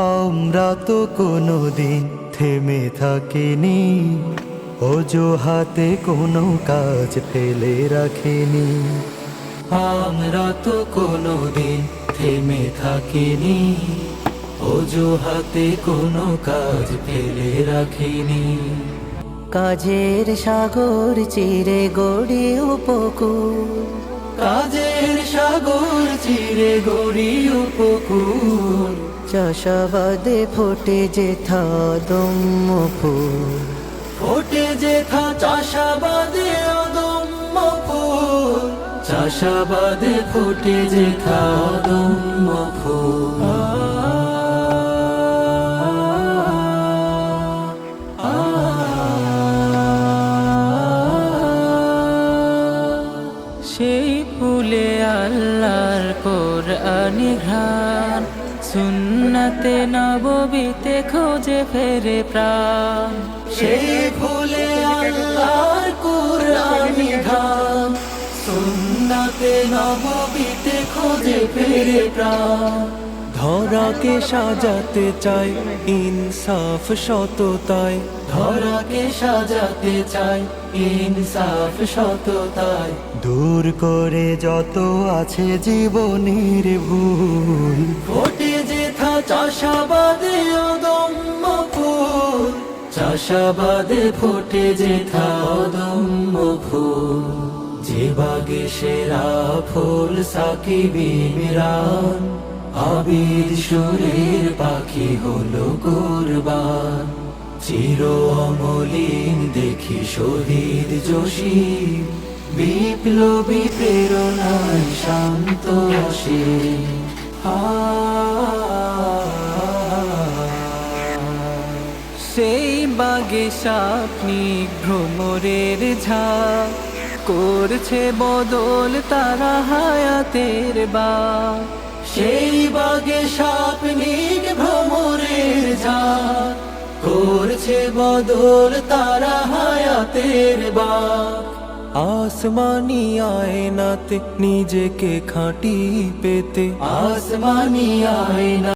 আমরা তো কোনোদিন থেমে থাকিনি, অজুহাতে কোনো কাজ ফেলে রাখিনি। আমরা তো কোনোদিন থেমে থাকিনি, অজুহাতে কোনো কাজ ফেলে রাখিনি। কাজের সাগর চিরে গড়ি উপকূল, কাজের সাগর চিরে গড়ি উপকূল। চাষাবাদে ফোটে যেথা দম্য ফুল, ফোটে যেথা চাষাবাদে অদম্য ফুল। চাষাবাদে ফোটে যেথা অদম্য ফুল। সেই ফুলে আল্লাহর কোরআনি ঘ্রাণ, সুন্নাতে নববীতে খোঁজে ফেরে প্রাণ। সেই ফুলে আল্লাহর কুরআনি ঘ্রাণ, সুন্নাতে নববীতে খোঁজে ফেরে প্রাণ। ধরাকে সাজাতে চাই ইনসাফ সততায়, ধরাকে সাজাতে চাই ইনসাফ সততায়। দূর করে যত আছে জীবনের ভুল, ফোটে যেথা চাষাবাদে অদম্য ফুল। চাষাবাদে ফোটে যেথা অদম্য ফুল। যে বাগে সেরা ফুল সাকিব ইমরান, আবিদ সুরের পাখি হলো কুরবান। চির অমলিন দেখি শহীদ জোশী, বিপ্লবী প্রেরণায় শান্ত আসে। সেই বাগে সাপনিক ভ্রমরের ঝাঁক, করছে বদল তারা হায়াতের বাক। সেই বাগে স্বপ্নিক ভ্রমরের ঝাঁক, করছে বদল তারা হায়াতের বাক। আসমানি আয়নাতে নিজেকে খাঁটি পেতে, আসমানি আয়না